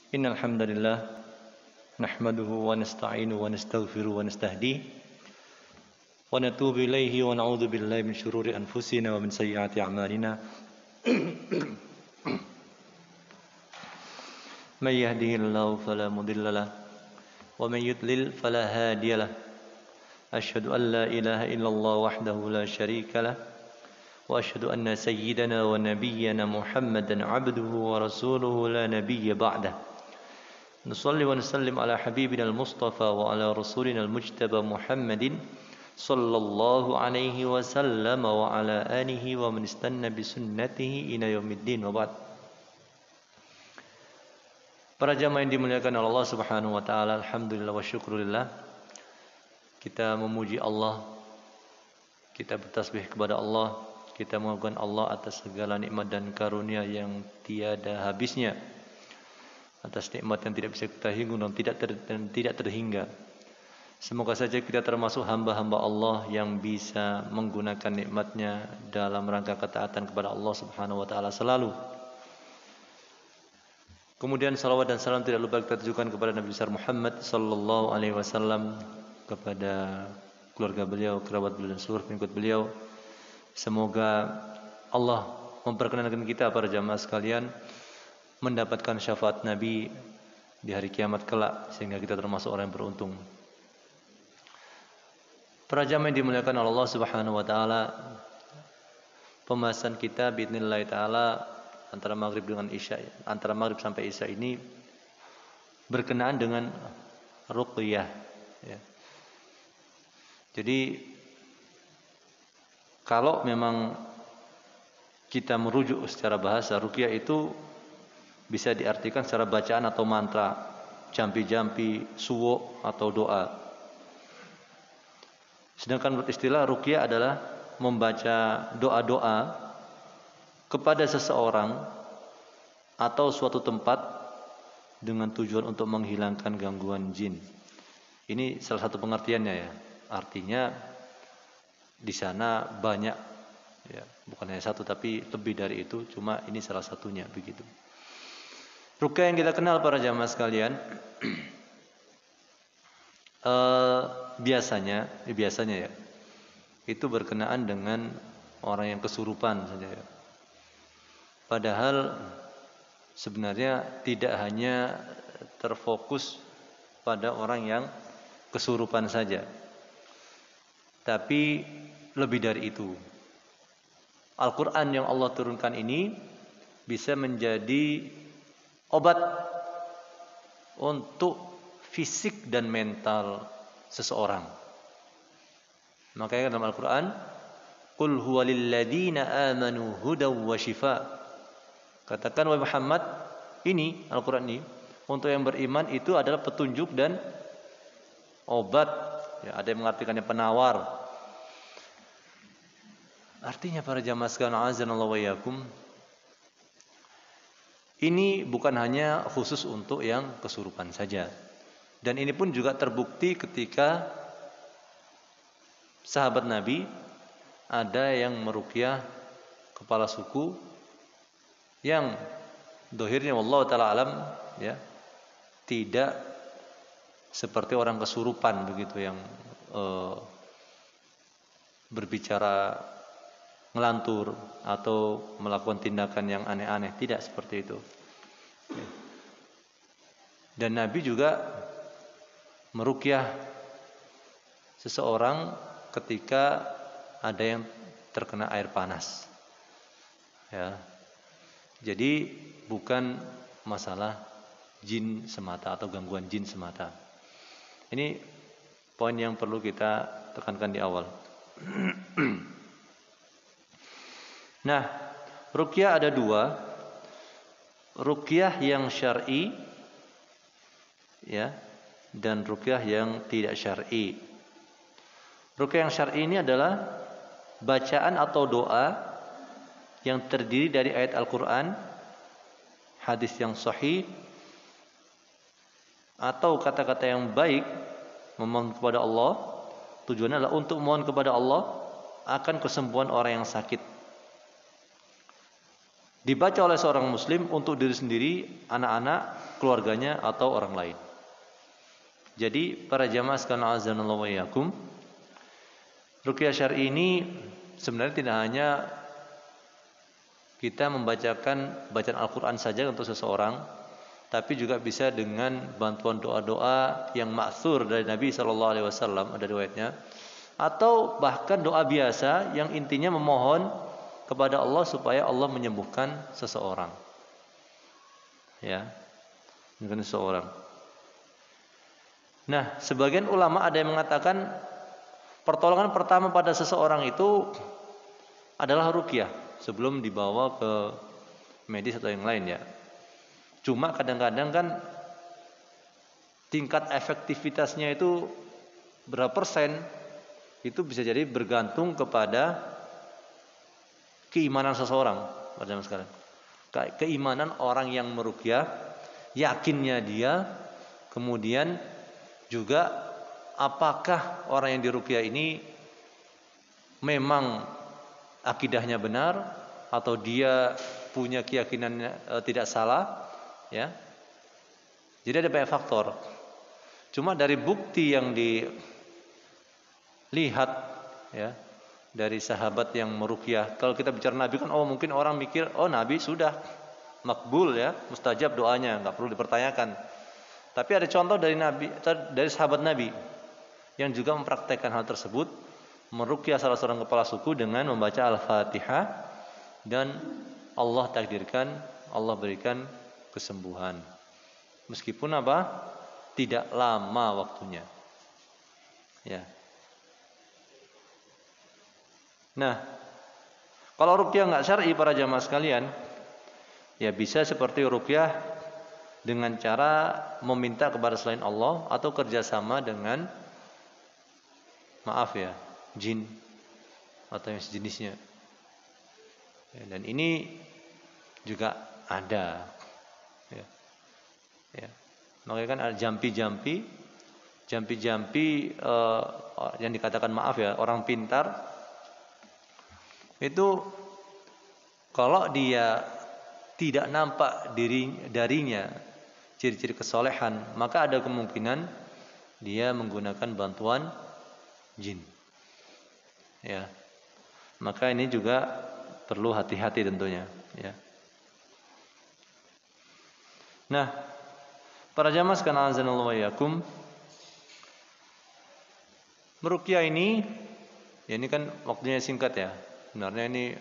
Innal hamdalillah nahmaduhu wa nasta'inuhu wa nastaghfiruhu wa nastahdihi wa natubu ilaihi wa na'udzu billahi min syururi anfusina wa min sayyiati a'malina. May yahdihillahu fala mudilla lahu wa may yudlil fala hadiya lahu. Asyhadu an la ilaha illallah wahdahu la syarika lahu wa asyhadu anna sayyidana wa nabiyyana Muhammadan 'abduhu wa rasuluhu la nabiyya ba'dahu. Nusalli wa nusallim ala habibina al-mustafa wa ala rasulina al-mujtaba Muhammadin sallallahu alaihi wasallam wa ala alihi wa man istanna bi sunnatihi ila yaumiddin wa ba'd. Para jamaah yang dimuliakan oleh Allah Subhanahu wa taala, alhamdulillah wa syukurillah. Kita memuji Allah, kita bertasbih kepada Allah, kita mengagunkan Allah atas segala nikmat dan karunia yang tiada habisnya, atas nikmat yang tidak bisa kita hitung dan tidak terhingga. Semoga saja kita termasuk hamba-hamba Allah yang bisa menggunakan nikmatnya dalam rangka ketaatan kepada Allah Subhanahu wa taala selalu. Kemudian salawat dan salam tidak lupa kita tujukan kepada Nabi besar Muhammad sallallahu alaihi wasallam, kepada keluarga beliau, kerabat beliau dan seluruh pengikut beliau. Semoga Allah memperkenankan kita para jamaah sekalian mendapatkan syafaat Nabi di hari kiamat kelak, sehingga kita termasuk orang yang beruntung. Para jamaah yang dimuliakan oleh Allah Subhanahu wa taala, pembahasan kita biidznillah taala antara maghrib dengan isya, antara maghrib sampai isya ini berkenaan dengan ruqyah, ya. Jadi kalau memang kita merujuk secara bahasa, ruqyah itu bisa diartikan secara bacaan atau mantra, jampi-jampi, suwo atau doa. Sedangkan menurut istilah ruqyah adalah membaca doa-doa kepada seseorang atau suatu tempat dengan tujuan untuk menghilangkan gangguan jin. Ini salah satu pengertiannya, ya. Artinya di sana banyak, ya, bukan hanya satu tapi lebih dari itu, cuma ini salah satunya begitu. Ruqyah yang kita kenal para jamaah sekalian, biasanya ya, itu berkenaan dengan orang yang kesurupan saja, ya. Padahal sebenarnya tidak hanya terfokus pada orang yang kesurupan saja, tapi lebih dari itu. Al-Quran yang Allah turunkan ini bisa menjadi obat untuk fisik dan mental seseorang. Makanya dalam Al-Quran, Qul huwa lilladzina amanu hudaw wa shifa. Katakan wahai Muhammad, ini Al-Quran ini untuk yang beriman itu adalah petunjuk dan obat, ya, ada yang mengartikannya penawar. Artinya para jamaah sekalian azanallahu wa iyyakum, ini bukan hanya khusus untuk yang kesurupan saja. Dan ini pun juga terbukti ketika sahabat Nabi ada yang meruqyah kepala suku yang dohirnya wallahu taala alam, ya, tidak seperti orang kesurupan begitu yang berbicara ngelantur atau melakukan tindakan yang aneh-aneh, tidak seperti itu. Dan Nabi juga meruqyah seseorang ketika ada yang terkena air panas, ya. Jadi bukan masalah jin semata atau gangguan jin semata. Ini poin yang perlu kita tekankan di awal. Nah, ruqyah ada dua. Ruqyah yang syar'i, ya, dan ruqyah yang tidak syar'i. Ruqyah yang syar'i ini adalah bacaan atau doa yang terdiri dari ayat Al-Quran, hadis yang sahih, atau kata-kata yang baik memohon kepada Allah. Tujuannya adalah untuk memohon kepada Allah akan kesembuhan orang yang sakit. dibaca oleh seorang muslim untuk diri sendiri, anak-anak, keluarganya atau orang lain. Jadi para jamaah sekalian azanallahu wa iyyakum, ruqyah syar'i ini sebenarnya tidak hanya kita membacakan bacaan Al-Qur'an saja untuk seseorang, tapi juga bisa dengan bantuan doa-doa yang ma'thur dari Nabi sallallahu alaihi wasallam, ada riwayatnya, atau bahkan doa biasa yang intinya memohon kepada Allah supaya Allah menyembuhkan seseorang. Ya, menyembuhkan seseorang. Nah, sebagian ulama ada yang mengatakan pertolongan pertama pada seseorang itu adalah ruqyah sebelum dibawa ke medis atau yang lain ya. Cuma kadang-kadang kan tingkat efektivitasnya itu berapa persen itu bisa jadi bergantung kepada keimanan seseorang pada zaman sekarang. Keimanan orang yang meruqyah, yakinnya dia, kemudian juga apakah orang yang diruqyah ini memang akidahnya benar atau dia punya keyakinan tidak salah, ya. Jadi ada banyak faktor. Cuma dari bukti yang dilihat, ya, dari sahabat yang meruqyah. Kalau kita bicara Nabi kan, mungkin orang mikir, Nabi sudah makbul ya, mustajab doanya, nggak perlu dipertanyakan. Tapi ada contoh dari Nabi, dari sahabat Nabi yang juga mempraktekkan hal tersebut, meruqyah salah seorang kepala suku dengan membaca Al-Fatihah dan Allah takdirkan, Allah berikan kesembuhan. Meskipun apa? Tidak lama waktunya. Ya. Nah, kalau ruqyah nggak syar'i para jamaah sekalian, ya bisa seperti ruqyah dengan cara meminta kepada selain Allah atau kerjasama dengan jin atau yang sejenisnya. Ya, dan ini juga ada. Ya. Ya. Makanya kan ada jampi-jampi yang dikatakan orang pintar itu kalau dia tidak nampak darinya ciri-ciri kesolehan, maka ada kemungkinan dia menggunakan bantuan jin. Ya. Maka ini juga perlu hati-hati tentunya, ya. Nah, para jamaah sekalian azanallahu wa iyyakum, meruqyah ini, ya ini kan waktunya singkat ya. Sebenarnya ini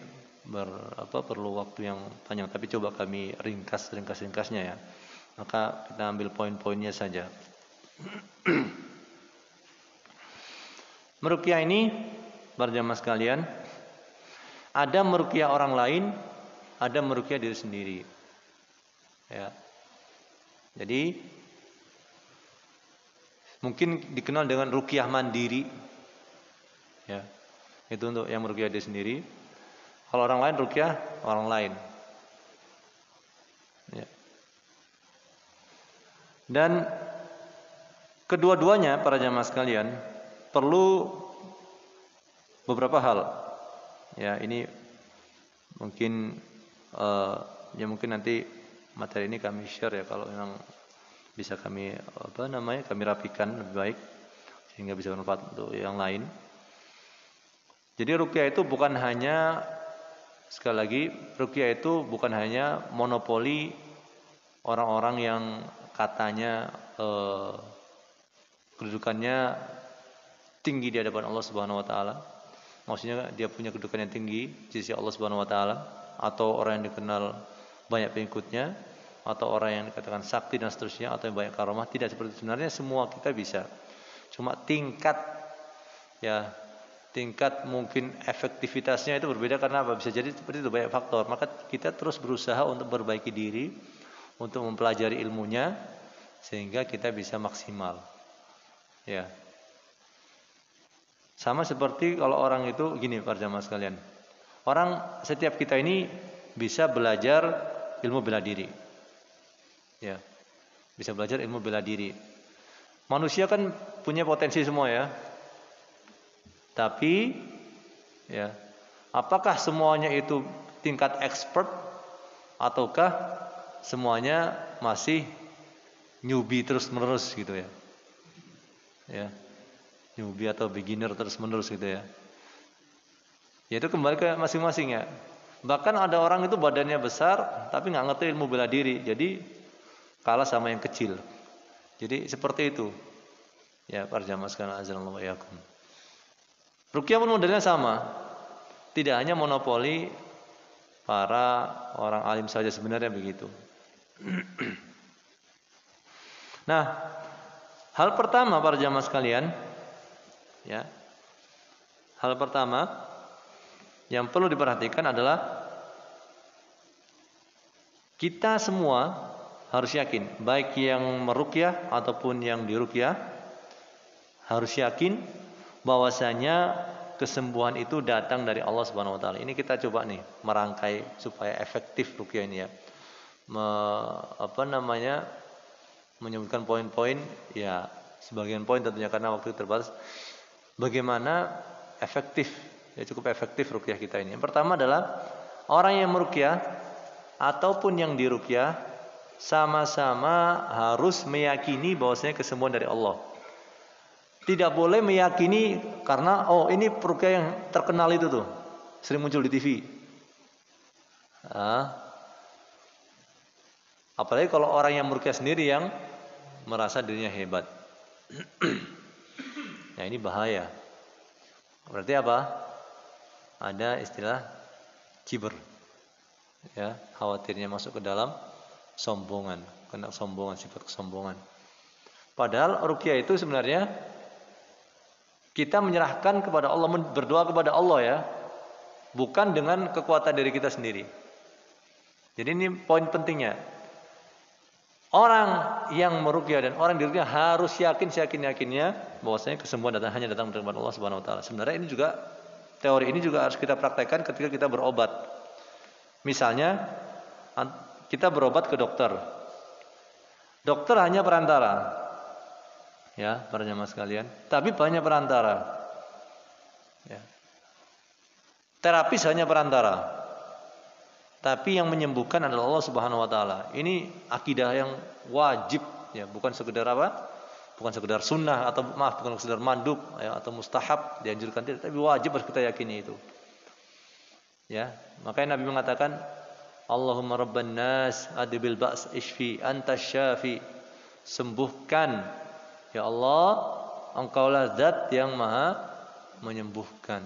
perlu waktu yang panjang, tapi coba kami ringkasnya ya. Maka kita ambil poin-poinnya saja. Meruqyah ini, para jamaah sekalian, ada meruqyah orang lain, ada meruqyah diri sendiri. Ya. Jadi mungkin dikenal dengan ruqyah mandiri. Ya. Itu untuk yang meruqyah diri sendiri. Kalau orang lain ruqyah orang lain. Ya. Dan kedua-duanya para jamaah sekalian perlu beberapa hal. Ya, ini mungkin mungkin nanti materi ini kami share ya, kalau memang bisa kami kami rapikan lebih baik sehingga bisa bermanfaat untuk yang lain. Jadi ruqyah itu bukan hanya, sekali lagi, ruqyah itu bukan hanya monopoli orang-orang yang katanya kedudukannya tinggi di hadapan Allah Subhanahu wa taala. Maksudnya dia punya kedudukan yang tinggi di sisi Allah Subhanahu wa taala, atau orang yang dikenal banyak pengikutnya, atau orang yang dikatakan sakti dan seterusnya, atau yang banyak karomah. Tidak seperti itu. Sebenarnya semua kita bisa. Cuma tingkat mungkin efektivitasnya itu berbeda karena apa? Bisa jadi seperti itu, banyak faktor. Maka kita terus berusaha untuk memperbaiki diri, untuk mempelajari ilmunya sehingga kita bisa maksimal. Ya. Sama seperti kalau orang itu gini, para jamaah sekalian. Setiap kita ini bisa belajar ilmu bela diri. Ya. Bisa belajar ilmu bela diri. Manusia kan punya potensi semua ya. Tapi ya, apakah semuanya itu tingkat expert ataukah semuanya masih newbie terus menerus gitu ya? Ya, newbie atau beginner terus menerus gitu ya? Ya itu kembali ke masing-masing ya. Bahkan ada orang itu badannya besar tapi nggak ngerti ilmu bela diri, jadi kalah sama yang kecil. Jadi seperti itu. Ya, para jamaah sekalian azanallahu wa iyyakum. Ruqyah pun modelnya sama. Tidak hanya monopoli para orang alim saja, sebenarnya begitu. Nah, hal pertama para jamaah sekalian, ya. Hal pertama yang perlu diperhatikan adalah kita semua harus yakin, baik yang meruqyah ataupun yang diruqyah, harus yakin bahwasanya kesembuhan itu datang dari Allah Subhanahu wa taala. Ini kita coba nih merangkai supaya efektif ruqyah ini ya. Menyebutkan poin-poin ya, sebagian poin tentunya karena waktu terbatas. Bagaimana efektif, ya cukup efektif ruqyah kita ini. Yang pertama adalah orang yang meruqyah ataupun yang diruqyah sama-sama harus meyakini bahwasanya kesembuhan dari Allah. Tidak boleh meyakini karena ini ruqyah yang terkenal itu tuh, sering muncul di TV. Apalagi kalau orang yang meruqyah sendiri yang merasa dirinya hebat. Nah, ini bahaya. Berarti apa? Ada istilah kiber. Ya, khawatirnya masuk ke dalam sombongan, kena sombongan, sifat kesombongan. Padahal ruqyah itu sebenarnya kita menyerahkan kepada Allah, berdoa kepada Allah ya, bukan dengan kekuatan diri kita sendiri. Jadi ini poin pentingnya. Orang yang meruqyah dan orang diruqyah harus yakinnya bahwasanya kesembuhan hanya datang dari Allah Subhanahu wa taala. Sebenarnya ini juga teori ini juga harus kita praktekkan ketika kita berobat. Misalnya kita berobat ke dokter. Dokter hanya perantara. Ya, para jamaah sekalian, tapi banyak perantara. Ya. Terapis hanya perantara. Tapi yang menyembuhkan adalah Allah Subhanahu wa taala. Ini akidah yang wajib ya, bukan sekedar apa? Bukan sekedar sunnah atau bukan sekedar mandub ya, atau mustahab dianjurkan tidak, tapi wajib harus kita yakini itu. Ya, makanya Nabi mengatakan, Allahumma rabban nas adbil ba's ishfi anta syafi. Sembuhkan ya Allah, Engkaulah zat yang maha menyembuhkan.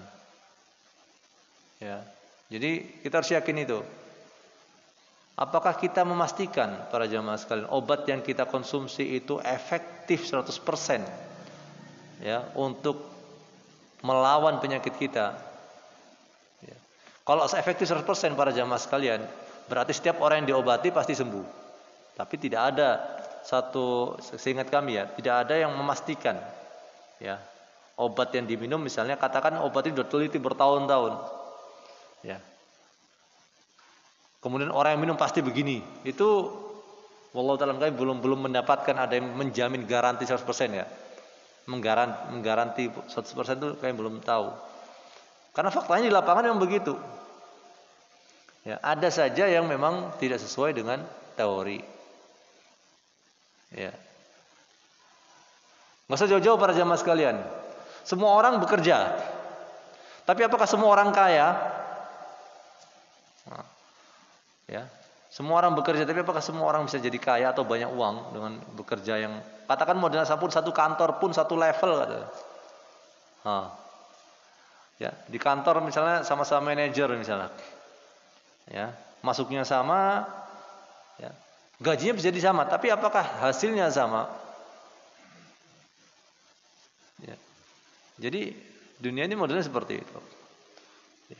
Ya. Jadi kita harus yakin itu. Apakah kita memastikan para jamaah sekalian obat yang kita konsumsi itu efektif 100% ya untuk melawan penyakit kita? Ya. Kalau efektif 100% para jamaah sekalian, berarti setiap orang yang diobati pasti sembuh. Tapi tidak ada satu, seingat kami ya, tidak ada yang memastikan ya obat yang diminum, misalnya katakan obat itu diteliti bertahun-tahun ya, kemudian orang yang minum pasti begini, itu wallahu ta'ala kami belum mendapatkan ada yang menjamin garansi 100% ya, menggaranti 100% itu kami belum tahu, karena faktanya di lapangan memang begitu ya. Ada saja yang memang tidak sesuai dengan teori. Ya. Nggak usah jauh-jauh para jamaah sekalian. Semua orang bekerja. Tapi apakah semua orang kaya? Nah, ya. Semua orang bekerja, tapi apakah semua orang bisa jadi kaya atau banyak uang dengan bekerja yang katakan modelnya pun satu kantor pun satu level kata. Ya, di kantor misalnya sama-sama manajer misalnya. Ya, masuknya sama ya. Gajinya bisa jadi sama, tapi apakah hasilnya sama? Ya. Jadi dunia ini modelnya seperti itu. Ya,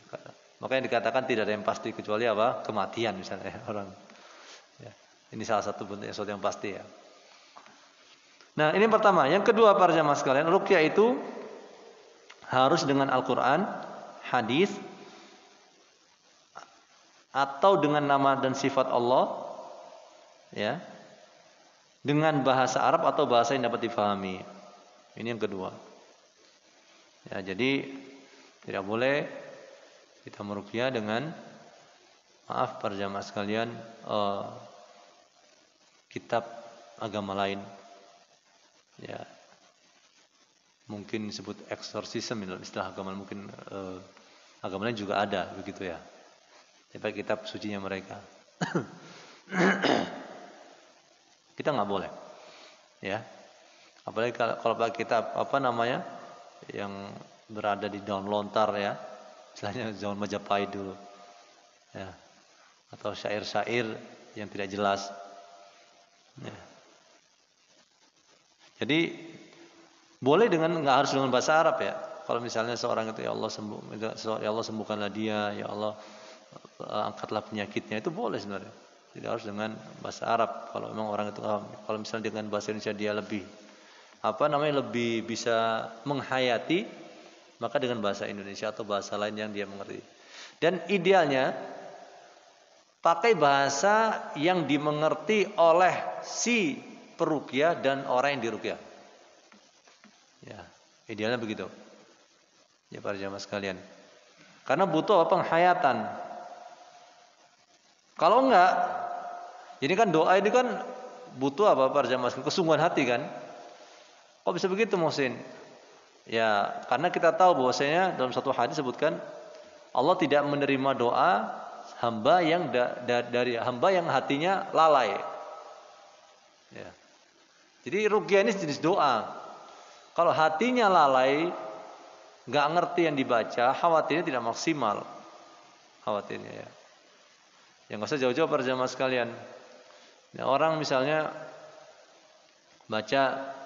makanya dikatakan tidak ada yang pasti kecuali apa? Kematian misalnya orang. Ya. Ini salah satu bentuk sesuatu yang pasti ya. Nah, ini pertama. Yang kedua para jamaah sekalian, ruqyah itu harus dengan Al-Quran, hadis, atau dengan nama dan sifat Allah. Ya, dengan bahasa Arab atau bahasa yang dapat difahami. Ini yang kedua. Ya, jadi tidak boleh kita meruqyah dengan maaf para jamaah sekalian, kitab agama lain, ya mungkin disebut eksorsisme dalam istilah agama, mungkin agama lain juga ada begitu ya. Tapi kitab sucinya mereka kita nggak boleh, ya. Apalagi kalau pakai kitab apa namanya yang berada di daun lontar ya, istilahnya zaman Majapahit dulu, ya, atau syair-syair yang tidak jelas. Ya. Jadi boleh dengan, nggak harus dengan bahasa Arab ya. Kalau misalnya seorang itu ya Allah sembuhkanlah dia, ya Allah angkatlah penyakitnya, itu boleh sebenarnya. Tidak harus dengan bahasa Arab. Kalau memang orang itu, kalau misalnya dengan bahasa Indonesia dia lebih lebih bisa menghayati, maka dengan bahasa Indonesia atau bahasa lain yang dia mengerti. Dan idealnya pakai bahasa yang dimengerti oleh si peruqyah dan orang yang diruqyah. Ya, idealnya begitu. Ya para jamaah sekalian. Karena butuh penghayatan. Kalau enggak, ini kan doa ini kan butuh apa para jamaah sekalian? Kesungguhan hati kan? Kok bisa begitu Muhsin? Ya, karena kita tahu bahwasanya dalam satu hadis sebutkan Allah tidak menerima doa hamba yang dari hamba yang hatinya lalai. Ya. Jadi ruqyah ini jenis doa. Kalau hatinya lalai, nggak ngerti yang dibaca, khawatirnya tidak maksimal. Khawatirnya ya. Yang nggak usah jauh-jauh para jamaah sekalian. Ya, orang misalnya baca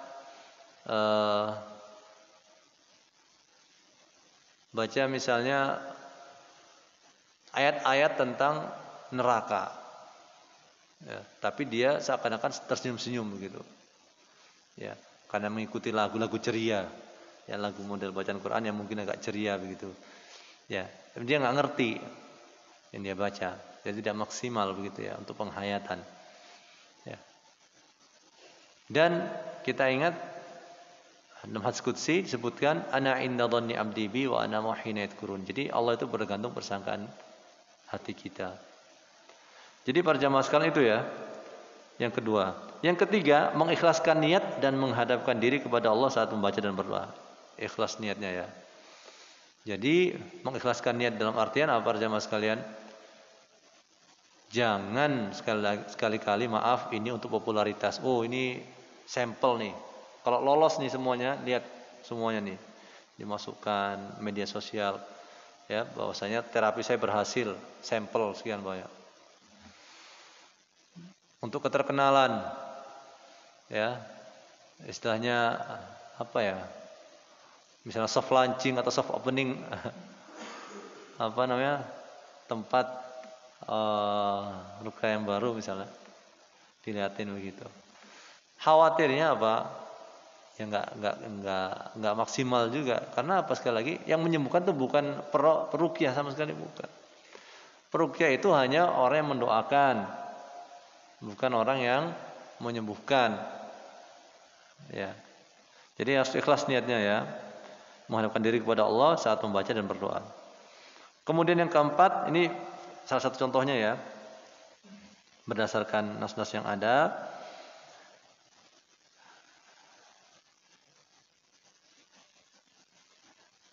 misalnya ayat-ayat tentang neraka, ya, tapi dia seakan-akan tersenyum-senyum begitu, ya, karena mengikuti lagu-lagu ceria, ya lagu model bacaan Quran yang mungkin agak ceria begitu, ya, tapi dia nggak ngerti yang dia baca, dia tidak maksimal begitu ya untuk penghayatan, ya. Dan kita ingat dalam hadis qudsi disebutkan ana inda dhanni abdi bi wa ana hina yadhkurun. Jadi Allah itu bergantung persangkaan hati kita. Jadi para jamaah sekalian itu ya. Yang kedua, yang ketiga mengikhlaskan niat dan menghadapkan diri kepada Allah saat membaca dan berdoa. Ikhlas niatnya ya. Jadi mengikhlaskan niat dalam artian apa para jamaah sekalian? Jangan sekali-kali maaf ini untuk popularitas. Oh, ini sampel nih. Kalau lolos nih semuanya, lihat semuanya nih dimasukkan media sosial, ya bahwasanya terapi saya berhasil, sampel sekian banyak. Untuk keterkenalan, ya istilahnya apa ya? Misalnya soft launching atau soft opening, apa namanya tempat ruqyah yang baru misalnya, dilihatin begitu. Khawatirnya apa? Ya nggak maksimal juga, karena apa, sekali lagi yang menyembuhkan itu bukan peruqyah sama sekali, bukan. Peruqyah itu hanya orang yang mendoakan, bukan orang yang menyembuhkan, ya. Jadi harus ikhlas niatnya ya, menghadapkan diri kepada Allah saat membaca dan berdoa. Kemudian yang keempat, ini salah satu contohnya ya, berdasarkan nas-nas yang ada.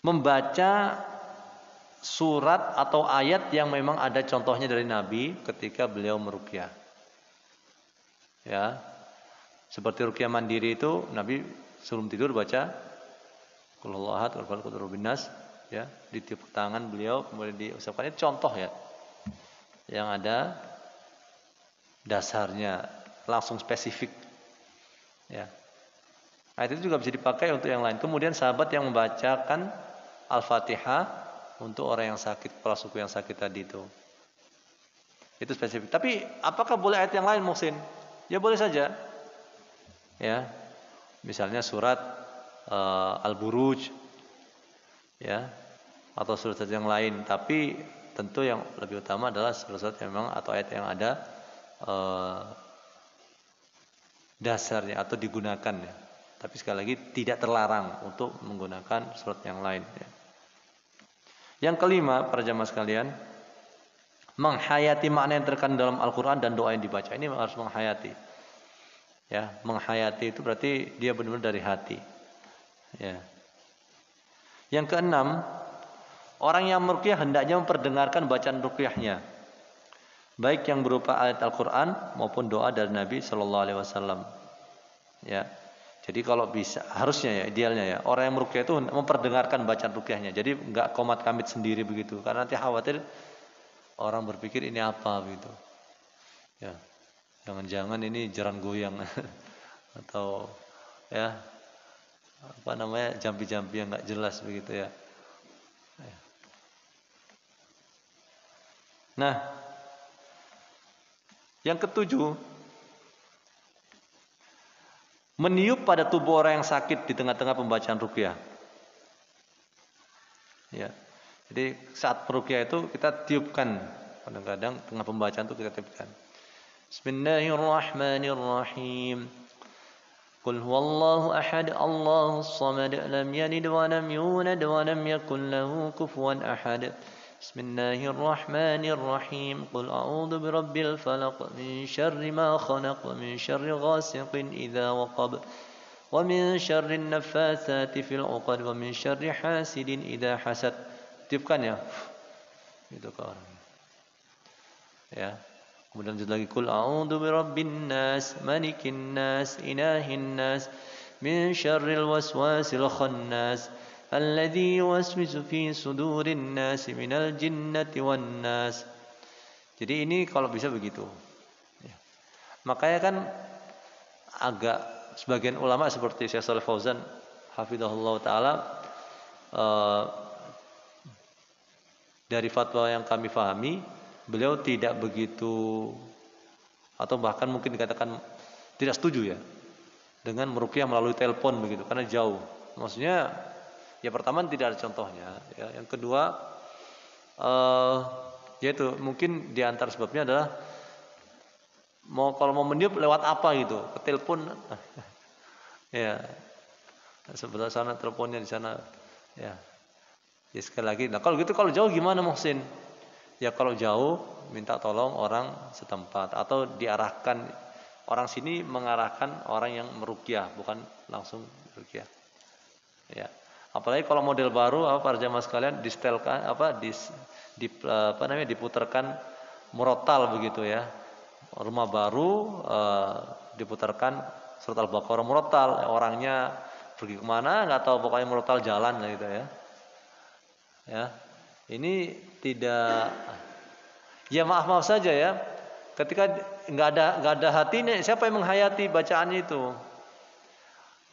Membaca surat atau ayat yang memang ada contohnya dari Nabi ketika beliau meruqyah. Ya. Seperti ruqyah mandiri itu Nabi sebelum tidur baca Qul huwallahu ahad, Qul huwallahu ahad, ya, ditiup tangan beliau kemudian diusapkan. Itu contoh ya. Yang ada dasarnya, langsung spesifik. Ya. Ayat itu juga bisa dipakai untuk yang lain. Kemudian sahabat yang membacakan Al-Fatihah untuk orang yang sakit, kepala suku yang sakit tadi itu spesifik. Tapi apakah boleh ayat yang lain, Muhsin? Ya boleh saja. Ya, misalnya surat Al-Buruj, ya, atau surat yang lain. Tapi tentu yang lebih utama adalah surat yang memang atau ayat yang ada dasarnya atau digunakan ya. Tapi sekali lagi tidak terlarang untuk menggunakan surat yang lain ya. Yang kelima para jamaah sekalian, menghayati makna yang terkandung dalam Al-Qur'an dan doa yang dibaca. Ini harus menghayati. Ya, menghayati itu berarti dia benar-benar dari hati. Ya. Yang keenam, orang yang meruqyah hendaknya memperdengarkan bacaan ruqyahnya, baik yang berupa ayat Al-Qur'an maupun doa dari Nabi sallallahu alaihi wasallam. Ya. Jadi kalau bisa, harusnya ya, idealnya ya, orang yang meruqyah itu memperdengarkan bacaan ruqyahnya. Jadi enggak komat kamit sendiri begitu, karena nanti khawatir orang berpikir ini apa begitu. Ya. Jangan-jangan ini jaran goyang atau ya apa namanya jampi-jampi yang enggak jelas begitu ya. Nah, yang ketujuh, meniup pada tubuh orang yang sakit di tengah-tengah pembacaan ruqyah. Ya. Jadi saat ruqyah itu kita tiupkan, kadang-kadang tengah pembacaan itu kita tiupkan. Bismillahirrahmanirrahim. Qul huwallahu ahad, Allahus samad, lam yalid wa lam yulad wa lam yakul lahu kufuwan ahad. Bismillahirrahmanirrahim. Qul a'udzu birabbil falaq min syarri ma khalaq wa min syarri ghasiqin idza waqab wa min syarri naffatsati fil 'uqad wa min syarri hasidin idza hasad. Tiupkan ya. Itu ke orang. Ya. Kemudian lanjut lagi, Qul a'udzu birabbin nas, malikin nas, ilahin nas, min syarril waswasil khannas, alladzi yuwaswisu fi sudurin nas minal jinnati wan nas. Jadi ini kalau bisa begitu. Ya. Makanya kan agak sebagian ulama seperti Syekh Shalih Fauzan hafizahullah taala dari fatwa yang kami pahami, beliau tidak begitu atau bahkan mungkin dikatakan tidak setuju ya dengan meruqyah melalui telepon begitu karena jauh. Maksudnya ya pertama tidak ada contohnya ya. Yang kedua yaitu mungkin di antara sebabnya adalah kalau mau meniup lewat apa gitu, ke telepon ya. Sebelah sana teleponnya di sana ya. Ya sekali lagi, nah kalau gitu kalau jauh gimana Muhsin? Ya kalau jauh minta tolong orang setempat atau diarahkan orang sini mengarahkan orang yang meruqyah bukan langsung meruqyah. Ya. Apalagi kalau model baru para jamaah sekalian distelkan diputarkan murotal begitu ya. Rumah baru diputarkan surat Al-Baqarah murotal, orangnya pergi kemana nggak tahu pokoknya murotal jalan gitu ya. Ya, ini tidak, ya maaf saja ya, ketika nggak ada hatinya, siapa yang menghayati bacaan itu?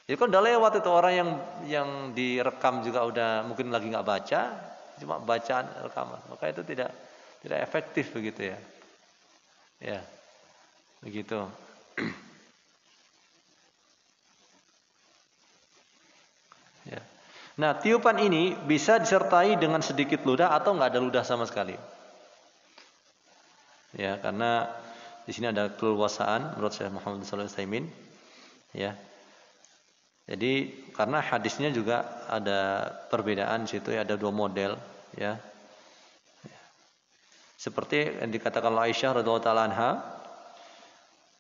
Jadi kan udah lewat itu orang yang direkam juga udah mungkin lagi nggak baca, cuma bacaan rekaman, maka itu tidak efektif begitu ya, ya, begitu. Ya. Nah, tiupan ini bisa disertai dengan sedikit ludah atau nggak ada ludah sama sekali. Ya, karena di sini ada keleluasaan menurut Syekh Muhammad Shalih Utsaimin. Ya. Jadi karena hadisnya juga ada perbedaan di situ ya, ada dua model ya. Seperti yang dikatakan oleh Aisyah radhiyallahu taala anha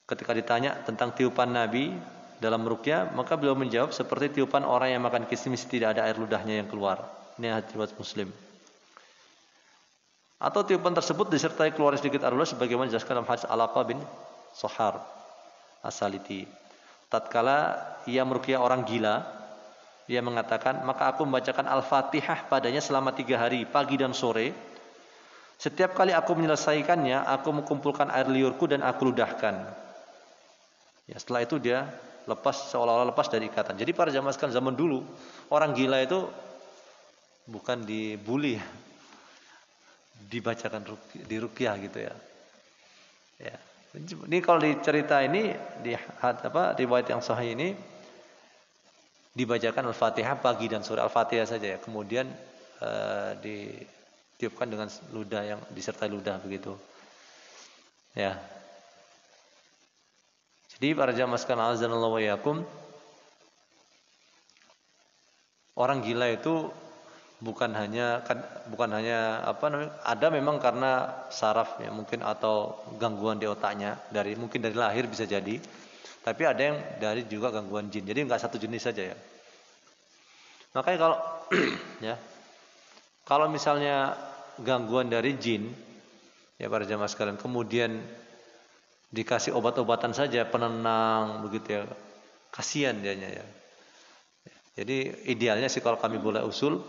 ketika ditanya tentang tiupan Nabi dalam ruqyah, maka beliau menjawab seperti tiupan orang yang makan kismis, tidak ada air ludahnya yang keluar. Ini hadis riwayat Muslim. Atau tiupan tersebut disertai keluar sedikit air ludah sebagaimana dijelaskan dalam hadis Alaqah bin Sohar As-Saliti. Tatkala ia meruqyah orang gila, ia mengatakan, maka aku membacakan Al-Fatihah padanya selama 3 hari, pagi dan sore. Setiap kali aku menyelesaikannya, aku mengumpulkan air liurku dan aku ludahkan. Ya, setelah itu dia lepas, seolah-olah lepas dari ikatan. Jadi para jamaah sekalian zaman dulu, orang gila itu bukan dibully, dibacakan di ruqyah gitu ya. Ya. Ini kalau dicerita ini di riwayat yang sahih ini dibacakan Al-Fatihah pagi dan sore, Al-Fatihah saja ya. Kemudian ditiupkan dengan ludah yang disertai ludah begitu. Ya. Jadi para jamaah sekalian azanallahu wa iyyakum, orang gila itu bukan hanya apa namanya, ada memang karena saraf ya mungkin atau gangguan di otaknya mungkin dari lahir bisa jadi, tapi ada yang dari juga gangguan jin. Jadi nggak satu jenis saja ya. Makanya kalau ya kalau misalnya gangguan dari jin ya para jamaah sekalian, kemudian dikasih obat-obatan saja penenang begitu ya, kasihan dianya ya. Jadi idealnya sih kalau kami boleh usul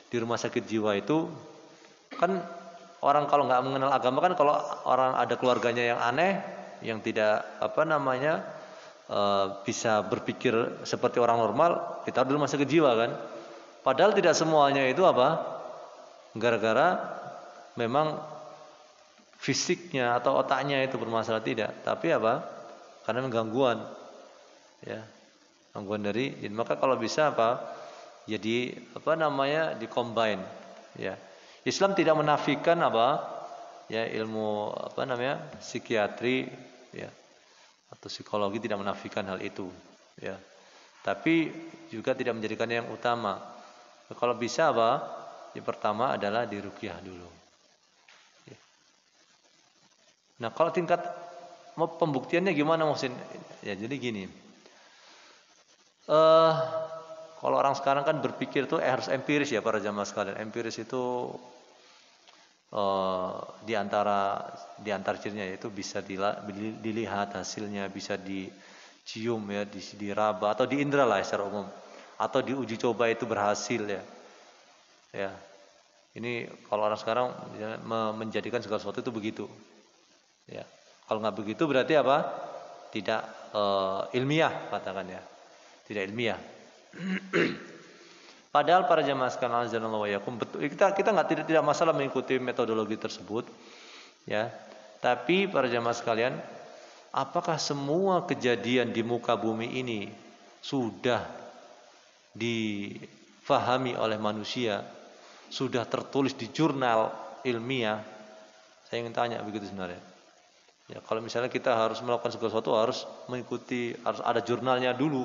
di rumah sakit jiwa itu kan orang kalau nggak mengenal agama kan, kalau orang ada keluarganya yang aneh, yang tidak apa namanya bisa berpikir seperti orang normal, ditaruh di rumah sakit jiwa kan. Padahal tidak semuanya itu apa gara-gara memang fisiknya atau otaknya itu bermasalah, tidak, tapi apa karena gangguan ya, gangguan dari jin. Maka kalau bisa apa jadi apa namanya dikombin ya. Islam tidak menafikan apa ya ilmu apa namanya psikiatri ya atau psikologi, tidak menafikan hal itu ya, tapi juga tidak menjadikannya yang utama. Kalau bisa apa yang pertama adalah diruqyah dulu ya. Nah kalau tingkat pembuktiannya gimana Muhsin ya, jadi gini, kalau orang sekarang kan berpikir tuh harus empiris ya para jamaah sekalian. Empiris itu di antara cirinya yaitu bisa dilihat hasilnya, bisa dicium ya, diraba atau diindra lah secara umum, atau diuji coba itu berhasil ya. Ya. Ini kalau orang sekarang ya, menjadikan segala sesuatu itu begitu. Ya. Kalau nggak begitu berarti apa? Tidak ilmiah katakan ya. Tidak ilmiah. Padahal para jamaah sekalian azanallahu wa iyyakum, betul kita tidak masalah mengikuti metodologi tersebut ya. Tapi para jamaah sekalian, apakah semua kejadian di muka bumi ini sudah difahami oleh manusia, sudah tertulis di jurnal ilmiah? Saya ingin tanya begitu sebenarnya. Ya, kalau misalnya kita harus melakukan segala sesuatu harus ada jurnalnya dulu.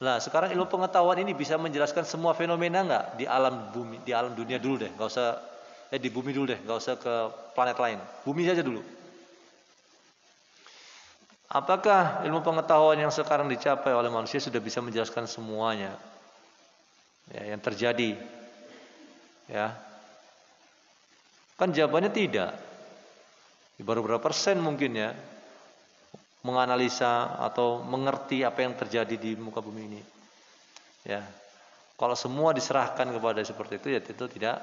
Nah, sekarang ilmu pengetahuan ini bisa menjelaskan semua fenomena enggak di alam bumi, di alam dunia dulu deh, enggak usah di bumi dulu deh, enggak usah ke planet lain. Bumi saja dulu. Apakah ilmu pengetahuan yang sekarang dicapai oleh manusia sudah bisa menjelaskan semuanya ya, yang terjadi? Ya. Kan jawabannya tidak. Baru berapa persen mungkin ya menganalisa atau mengerti apa yang terjadi di muka bumi ini. Ya. Kalau semua diserahkan kepada seperti itu ya itu tidak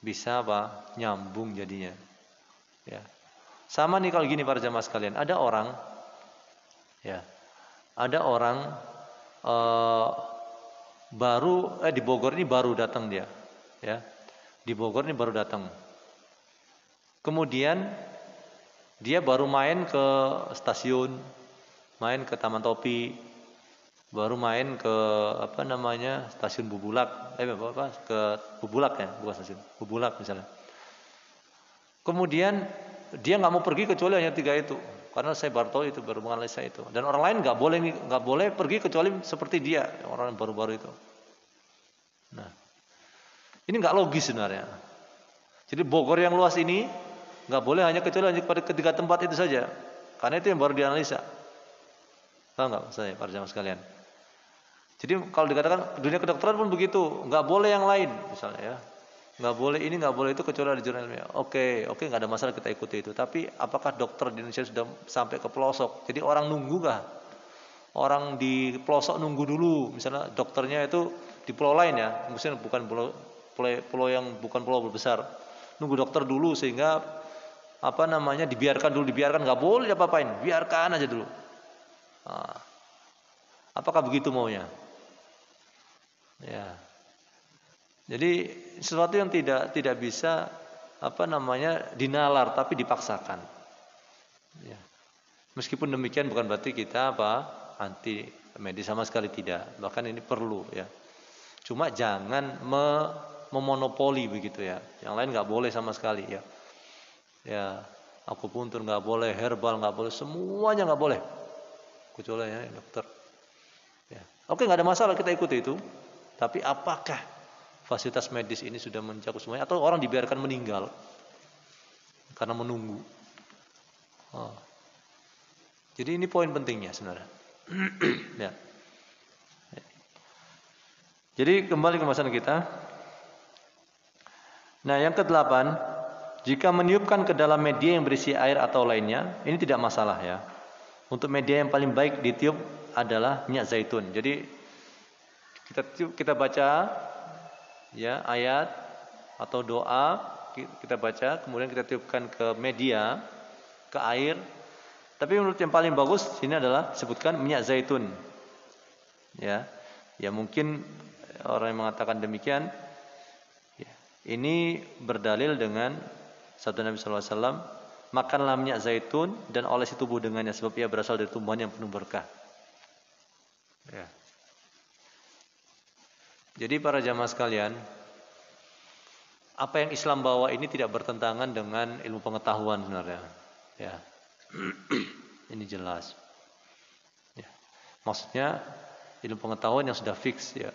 bisa nyambung jadinya. Ya. Sama nih kalau gini para jamaah sekalian, ada orang baru di Bogor ini baru datang dia. Ya. Di Bogor ini baru datang. Kemudian dia baru main ke stasiun, main ke Taman Topi, baru main ke stasiun Bubulak, ke Bubulak ya, bukan stasiun Bubulak misalnya. Kemudian dia nggak mau pergi kecuali hanya 3 itu, karena saya baru tahu itu, baru menganalisa itu. Dan orang lain nggak boleh pergi kecuali seperti dia, orang yang baru-baru itu. Nah, ini nggak logis sebenarnya. Jadi Bogor yang luas ini nggak boleh hanya kecuali hanya pada ketiga tempat itu saja, karena itu yang baru dianalisa. Paham nggak saya para jamaah sekalian? Jadi kalau dikatakan dunia kedokteran pun begitu, nggak boleh yang lain misalnya ya, nggak boleh ini, nggak boleh itu kecuali di jurnal ilmiah. Oke, nggak ada masalah kita ikuti itu. Tapi apakah dokter di Indonesia sudah sampai ke pelosok? Jadi orang nunggu kah? Orang di pelosok nunggu dulu, misalnya dokternya itu di pulau lain ya, mungkin bukan pulau yang bukan pulau besar, nunggu dokter dulu sehingga dibiarkan nggak boleh apa-apain, biarkan aja dulu. Nah, apakah begitu maunya? Ya. Jadi sesuatu yang tidak bisa dinalar tapi dipaksakan. Ya. Meskipun demikian bukan berarti kita anti medis, sama sekali tidak. Bahkan ini perlu ya. Cuma jangan memonopoli begitu ya. Yang lain nggak boleh sama sekali ya. Ya, akupuntur nggak boleh, herbal nggak boleh, semuanya nggak boleh, kecuali dokter. Ya. Nggak ada masalah kita ikuti itu. Tapi apakah fasilitas medis ini sudah mencakup semuanya, atau orang dibiarkan meninggal karena menunggu. Jadi ini poin pentingnya sebenarnya. Ya. Jadi kembali ke pembahasan kita. Nah, yang ke-8, jika meniupkan ke dalam media yang berisi air atau lainnya, ini tidak masalah ya. Untuk media yang paling baik ditiup adalah minyak zaitun. Jadi kita baca ya ayat atau doa, kita baca, kemudian kita tiupkan ke media, ke air. Tapi menurut yang paling bagus sini adalah sebutkan minyak zaitun. Ya. Ya mungkin orang yang mengatakan demikian, ya, ini berdalil dengan sabda Nabi SAW, makanlah minyak zaitun dan olesi tubuh dengannya, sebab ia berasal dari tumbuhan yang penuh berkah. Ya. Jadi para jamaah sekalian, apa yang Islam bawa ini tidak bertentangan dengan ilmu pengetahuan sebenarnya. Ya. Ini jelas. Ya. Maksudnya ilmu pengetahuan yang sudah fix ya.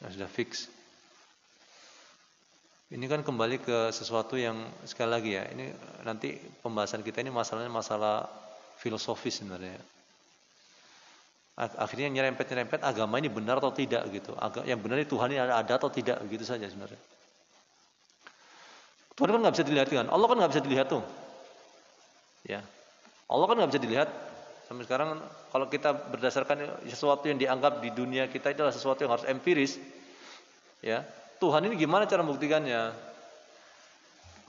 Yang sudah fix. Ini kan kembali ke sesuatu yang sekali lagi ya, ini nanti pembahasan kita ini masalahnya masalah filosofis sebenarnya. Akhirnya nyerempet agama ini benar atau tidak gitu. Yang benar itu Tuhan ini ada atau tidak, begitu saja sebenarnya. Tuhan kan nggak bisa dilihat kan, Allah kan nggak bisa dilihat tuh. Ya, Allah kan nggak bisa dilihat. Sampai sekarang kalau kita berdasarkan sesuatu yang dianggap di dunia kita itu adalah sesuatu yang harus empiris, ya. Tuhan ini gimana cara membuktikannya?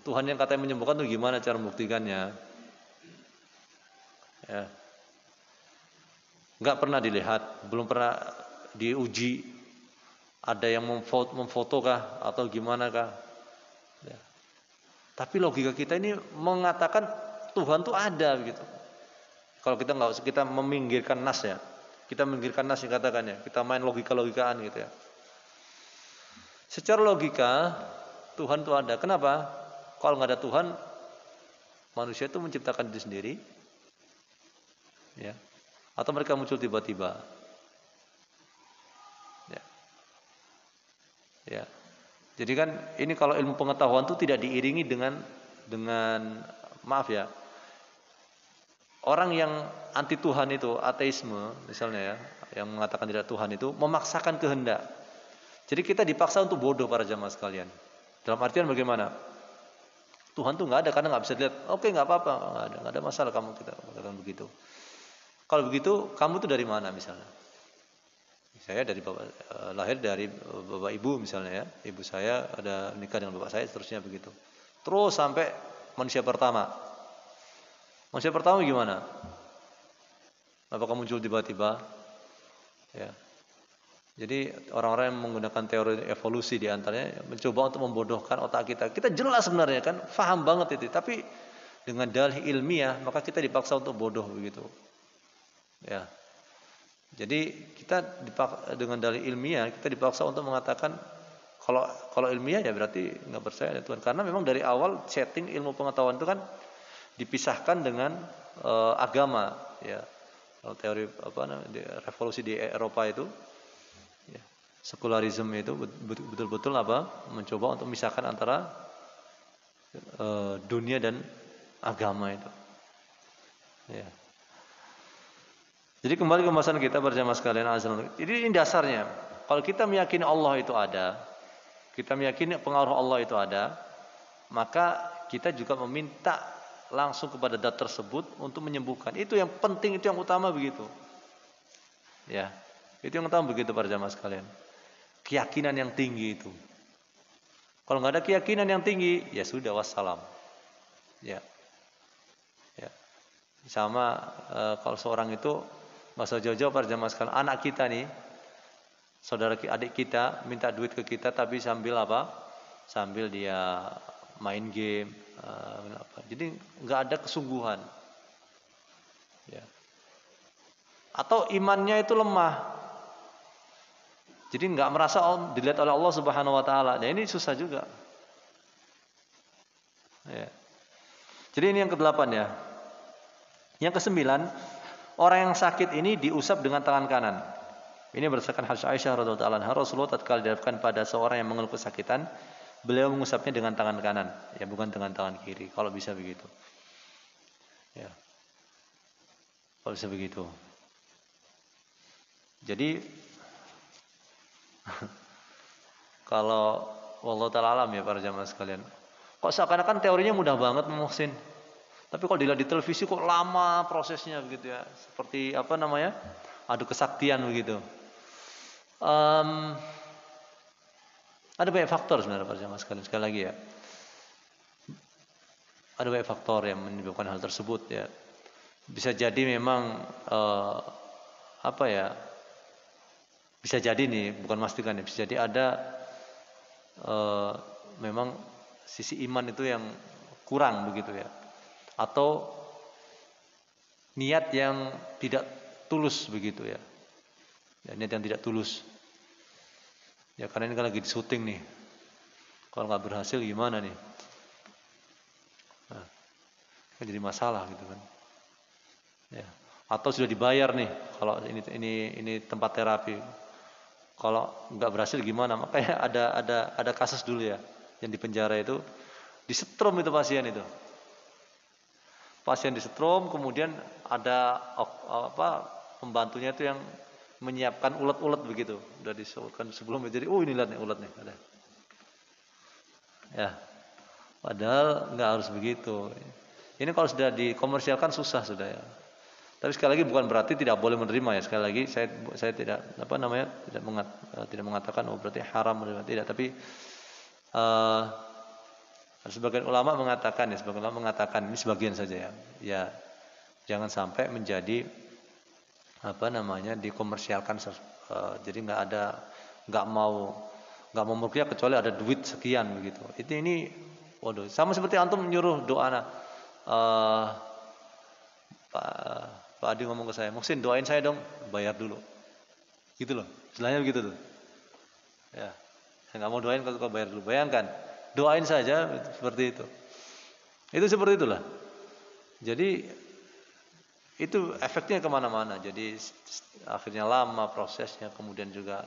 Tuhan yang katanya menyembuhkan itu gimana cara membuktikannya? Ya. Enggak pernah dilihat, belum pernah diuji. Ada yang memfoto kah atau gimana kah? Ya. Tapi logika kita ini mengatakan Tuhan itu ada gitu. Kalau kita meminggirkan nas ya. Kita meminggirkan nas yang katakannya. Kita main logika-logikaan gitu ya. Secara logika Tuhan itu ada. Kenapa? Kalau nggak ada Tuhan, manusia itu menciptakan diri sendiri, ya. Atau mereka muncul tiba-tiba, ya. Ya. Jadi kan ini kalau ilmu pengetahuan itu tidak diiringi dengan maaf ya. Orang yang anti Tuhan itu, ateisme misalnya ya, yang mengatakan tidak Tuhan itu memaksakan kehendak. Jadi kita dipaksa untuk bodoh para jamaah sekalian. Dalam artian bagaimana? Tuhan tuh nggak ada karena nggak bisa dilihat. Oke, nggak apa-apa, nggak ada masalah kamu kita katakan begitu. Kalau begitu, kamu tuh dari mana misalnya? Saya dari lahir dari bapak ibu misalnya ya. Ibu saya ada nikah dengan bapak saya, seterusnya begitu. Terus sampai manusia pertama. Manusia pertama gimana? Apakah muncul tiba-tiba? Ya. Jadi orang-orang yang menggunakan teori evolusi diantaranya mencoba untuk membodohkan otak kita. Kita jelas sebenarnya kan, paham banget itu. Tapi dengan dalih ilmiah maka kita dipaksa untuk bodoh begitu. Ya. Jadi kita dengan dalih ilmiah kita dipaksa untuk mengatakan kalau ilmiah ya berarti nggak percaya ada Tuhan. Karena memang dari awal setting ilmu pengetahuan itu kan dipisahkan dengan agama. Ya. Kalau teori revolusi di Eropa itu. Sekularisme itu betul-betul mencoba untuk memisahkan antara dunia dan agama itu. Ya. Jadi kembali ke pembahasan kita berjamaah sekalian azan. Jadi ini dasarnya. Kalau kita meyakini Allah itu ada, kita meyakini pengaruh Allah itu ada, maka kita juga meminta langsung kepada zat tersebut untuk menyembuhkan. Itu yang penting, itu yang utama begitu. Ya. Itu yang utama begitu para jamaah sekalian. Keyakinan yang tinggi itu. Kalau nggak ada keyakinan yang tinggi, ya sudah wassalam. Ya, ya. Sama kalau seorang itu nggak usah jauh-jauh para jamaah sekalian. Anak kita nih, saudara adik kita minta duit ke kita, tapi sambil apa? Sambil dia main game. Jadi nggak ada kesungguhan. Ya. Atau imannya itu lemah. Jadi nggak merasa dilihat oleh Allah Subhanahu Wa Taala. Nah ini susah juga. Ya. Jadi ini yang ke-8 ya. Yang ke-9, orang yang sakit ini diusap dengan tangan kanan. Ini berdasarkan hadis Aisyah radhiyallahu anha, Rasulullah tatkala dihadapkan pada seorang yang mengeluh kesakitan, beliau mengusapnya dengan tangan kanan, ya bukan dengan tangan kiri. Kalau bisa begitu. Ya, kalau bisa begitu. Jadi kalau wallahu taala alam ya para jamaah sekalian. Kok seakan-akan teorinya mudah banget Muhsin. Tapi kalau dilihat di televisi kok lama prosesnya begitu ya. Seperti apa namanya? Adu kesaktian begitu. Ada banyak faktor sebenarnya para jamaah sekalian. Sekali lagi ya. Ada banyak faktor yang menyebabkan hal tersebut ya. Bisa jadi memang apa ya? Bisa jadi nih, bukan memastikan ya. Bisa jadi ada memang sisi iman itu yang kurang begitu ya, atau niat yang tidak tulus begitu ya, niat yang tidak tulus ya, karena ini kan lagi di syuting nih, kalau nggak berhasil gimana nih, nah, kan jadi masalah gitu kan ya. Atau sudah dibayar nih, kalau ini tempat terapi, kalau nggak berhasil gimana, makanya ada kasus dulu ya, yang di penjara itu disetrum itu pasien itu. Pasien disetrum, kemudian ada pembantunya itu yang menyiapkan ulet-ulet begitu. Udah disebutkan sebelumnya. Jadi, ini lihat nih ulet nih, ada. Ya. Padahal nggak harus begitu. Ini kalau sudah dikomersialkan susah sudah ya. Tapi sekali lagi bukan berarti tidak boleh menerima ya. Sekali lagi saya tidak tidak mengatakan berarti haram menerima, tidak, tapi sebagian ulama mengatakan ini sebagian saja ya. Ya, jangan sampai menjadi dikomersialkan, jadi nggak mau meruqyah kecuali ada duit sekian begitu. Ini waduh, sama seperti antum menyuruh doa Pak Adi ngomong ke saya, "Muhsin, doain saya dong." Bayar dulu. Gitu loh. Istilahnya begitu tuh. Ya. Saya nggak mau doain kalau bayar dulu. Bayangkan, doain saja seperti itu. Itu seperti itulah. Jadi itu efeknya kemana-mana. Jadi akhirnya lama prosesnya, kemudian juga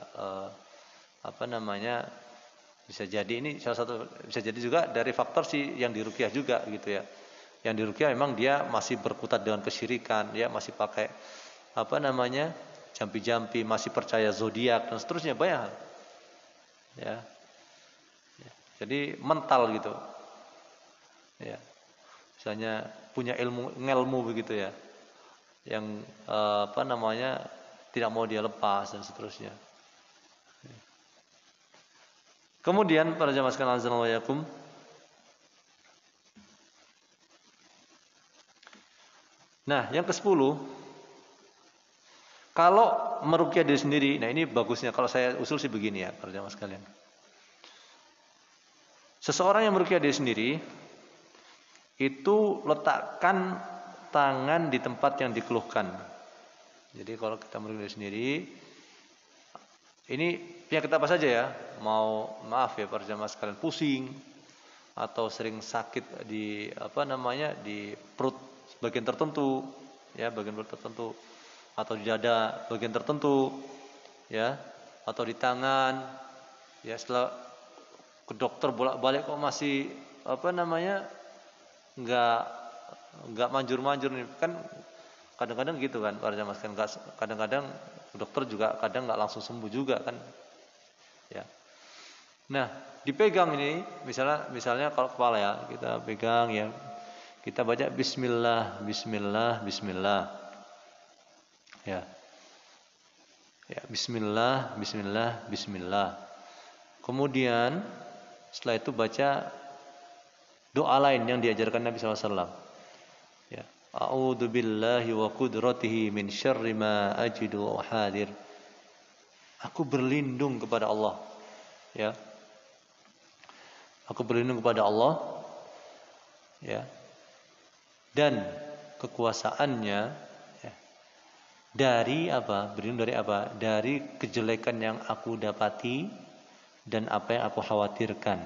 bisa jadi ini salah satu, bisa jadi juga dari faktor yang diruqyah juga gitu ya. Yang diruqyah memang dia masih berkutat dengan kesyirikan, ya masih pakai jampi-jampi, masih percaya zodiak dan seterusnya, banyak hal. Ya. Jadi mental gitu. Ya. Misalnya punya ngelmu begitu ya. Yang tidak mau dia lepas dan seterusnya. Kemudian para jamaah sekalian azza wa yakum, nah, yang ke-10, kalau meruqyah diri sendiri, nah ini bagusnya kalau saya usul sih begini ya, para jamaah sekalian. Seseorang yang meruqyah diri sendiri itu letakkan tangan di tempat yang dikeluhkan. Jadi kalau kita meruqyah diri sendiri, ini penyakit apa saja ya? Maaf ya para jamaah sekalian, pusing atau sering sakit di di perut bagian tertentu, ya, bagian perut tertentu, atau di dada bagian tertentu, ya, atau di tangan, ya, setelah ke dokter bolak-balik kok masih nggak manjur-manjur nih, kan kadang-kadang gitu kan para jamaah sekalian, kadang-kadang dokter juga kadang nggak langsung sembuh juga kan, ya. Nah, dipegang ini, misalnya kalau kepala ya, kita pegang ya, kita baca Bismillah, Bismillah, Bismillah, ya, ya, Bismillah, Bismillah, Bismillah. Kemudian setelah itu baca doa lain yang diajarkan Nabi SAW. Ya, A'udzu billahi wa qudratihi min syarri ma ajidu wa hadir. Aku berlindung kepada Allah, ya. Aku berlindung kepada Allah, ya, dan kekuasaannya, ya, dari apa? Berlindung dari apa? Dari kejelekan yang aku dapati dan apa yang aku khawatirkan.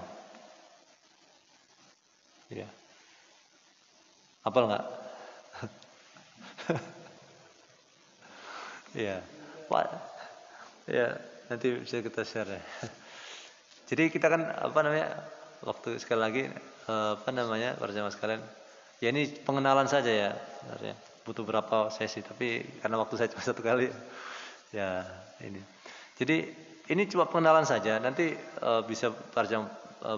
Ya. Hafal nggak? Ya. Ya, nanti bisa kita share ya. Jadi kita kan apa namanya waktu sekali lagi apa namanya para jamaah sekalian. Ya ini pengenalan saja ya sebenarnya. Butuh berapa sesi tapi karena waktu saya cuma satu kali ya ini. Jadi ini cuma pengenalan saja. Nanti bisa para jamaah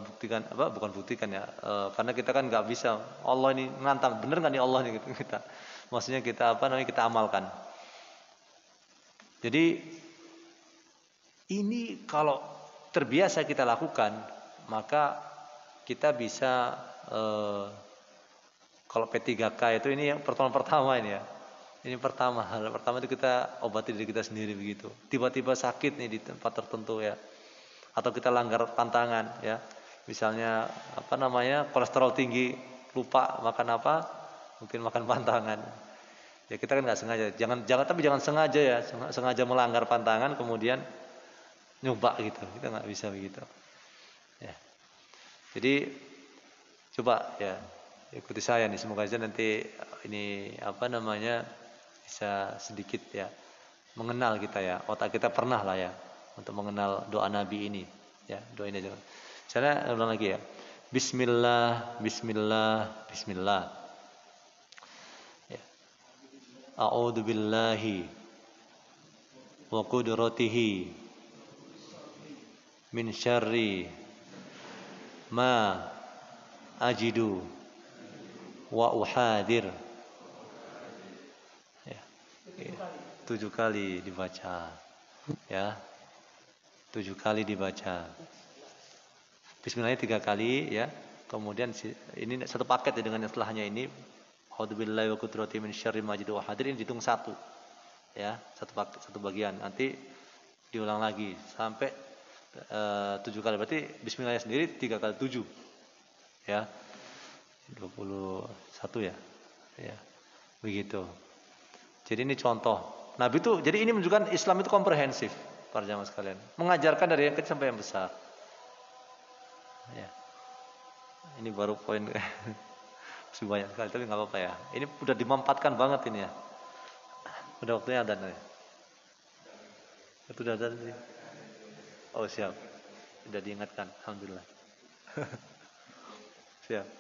buktikan apa bukan buktikan ya karena kita kan nggak bisa Allah ini nantang bener nggak nih Allah nih gitu kita. Maksudnya kita apa namanya kita amalkan. Jadi ini kalau terbiasa kita lakukan, maka kita bisa kalau P3K itu ini yang pertama ini ya. Ini pertama, hal pertama itu kita obati diri kita sendiri begitu. Tiba-tiba sakit nih di tempat tertentu ya. Atau kita langgar pantangan ya. Misalnya apa namanya kolesterol tinggi, lupa makan apa, mungkin makan pantangan. Ya kita kan nggak sengaja. Jangan sengaja ya, sengaja melanggar pantangan kemudian nyoba gitu. Kita nggak bisa begitu. Ya. Jadi coba ya ikuti saya nih semoga aja nanti ini apa namanya bisa sedikit ya mengenal kita ya otak kita pernah lah ya untuk mengenal doa Nabi ini ya doa ini aja. Saya ulang lagi ya. Bismillah, Bismillah, Bismillah. Ya. A'udzu billahi wa qudratihi min syarri ma ajidu wa uhadir ya, 7 kali dibaca ya 7 kali dibaca Bismillahnya 3 kali ya kemudian ini satu paket ya dengan yang setelahnya ini A'udzubillahi wa qudrati min syarri ma ajidu wa uhadir ini dihitung satu ya satu bagian nanti diulang lagi sampai 7 kali berarti Bismillahnya sendiri 3 kali 7 ya 21 ya. Ya. Begitu. Jadi ini contoh. Nabi itu jadi ini menunjukkan Islam itu komprehensif para jamaah sekalian. Mengajarkan dari yang kecil sampai yang besar. Ya. Ini baru poin masih banyak sekali tapi nggak apa-apa ya. Ini udah dimampatkan banget ini ya. Udah waktunya adzan ya. Itu udah adzan sih. Oh siap. Sudah diingatkan. Alhamdulillah. Siap.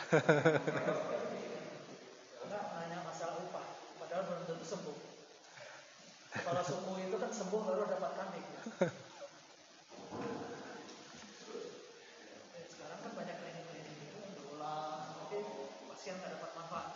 Enggak nanya masalah upah, padahal belum tentu sembuh. Kalau sembuh itu kan sembuh baru dapat kambing. Sekarang kan banyak klinik-klinik itu yang berulang, tapi pasien nggak dapat manfaat.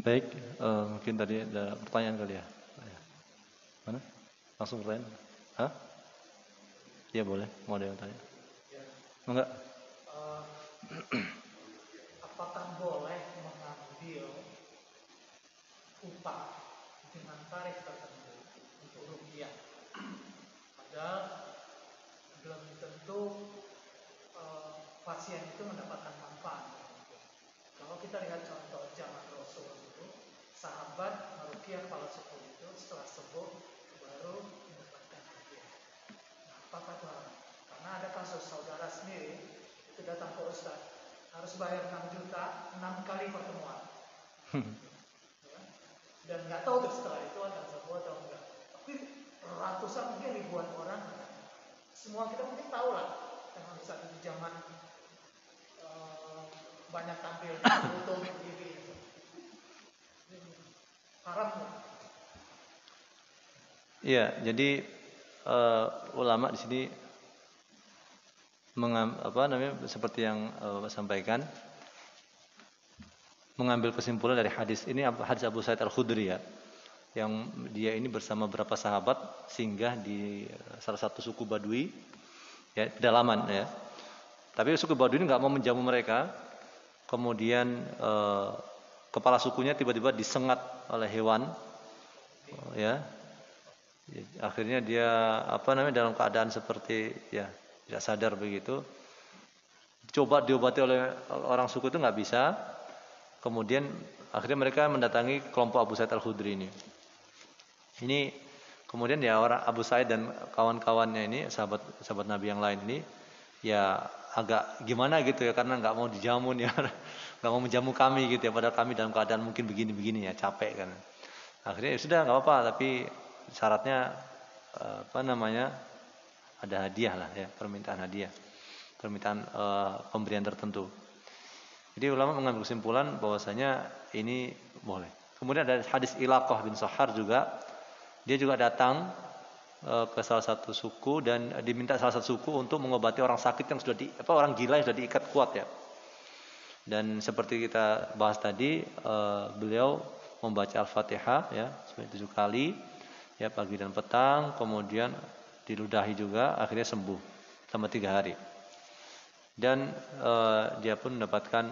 Baik, mungkin tadi ada pertanyaan kali ya. Mana? Langsung pertanyaan? Hah? Ya boleh, mau ada yang tanya? Enggak? Apakah boleh mengambil upah dengan tarif tertentu untuk rupiah? Padahal belum tentu pasien itu mendapatkan manfaat. Kalau kita lihat contoh zaman Rasul itu, sahabat meruqyah kepala suku itu setelah sembuh baru mendapatkan rupiah. Nah, apakah itu haram? Karena ada kasus saudara sendiri itu datang ke Ustaz harus bayar 6 juta 6 kali pertemuan. Ya. Dan nggak tahu tuh setelah itu akan sembuh atau enggak. Tapi ratusan mungkin ribuan orang, semua kita mungkin tahu lah. Karena saat itu zaman banyak tampil di YouTube TV itu. Haram ya? Iya, jadi ulama di sini seperti yang sampaikan, mengambil kesimpulan dari hadis ini, hadis Abu Sa'id Al-Khudri ya, yang dia ini bersama beberapa sahabat singgah di salah satu suku Badui ya, pedalaman ya. Tapi suku Badui ini nggak mau menjamu mereka. Kemudian kepala sukunya tiba-tiba disengat oleh hewan ya. Akhirnya dia dalam keadaan seperti ya tidak sadar begitu. Coba diobati oleh orang suku itu nggak bisa. Kemudian akhirnya mereka mendatangi kelompok Abu Sa'id Al-Khudri ini. Ini kemudian ya orang Abu Sa'id dan kawan-kawannya ini, sahabat Nabi yang lain ini ya agak gimana gitu ya, karena nggak mau dijamu ya, nggak mau menjamu kami gitu ya, padahal kami dalam keadaan mungkin begini-begini ya, capek kan. Akhirnya ya sudah nggak apa-apa, tapi syaratnya ada hadiah lah ya, permintaan hadiah, permintaan pemberian tertentu. Jadi ulama mengambil kesimpulan bahwasanya ini boleh. Kemudian ada hadis Ilaqah bin Shahar juga, dia juga datang ke salah satu suku dan diminta salah satu suku untuk mengobati orang sakit yang sudah orang gila yang sudah diikat kuat ya. Dan seperti kita bahas tadi, beliau membaca Al-Fatihah ya sebanyak 7 kali ya, pagi dan petang, kemudian diludahi juga, akhirnya sembuh selama 3 hari. Dan dia pun mendapatkan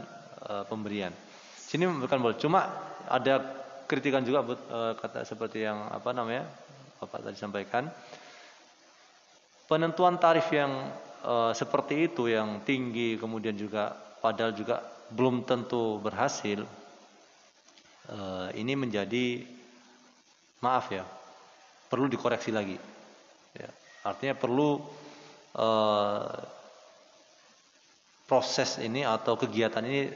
pemberian. Sini bukan boleh, cuma ada kritikan juga kata seperti yang Bapak tadi sampaikan. Penentuan tarif yang seperti itu yang tinggi, kemudian juga padahal juga belum tentu berhasil. Ini menjadi perlu dikoreksi lagi. Ya, artinya perlu proses ini atau kegiatan ini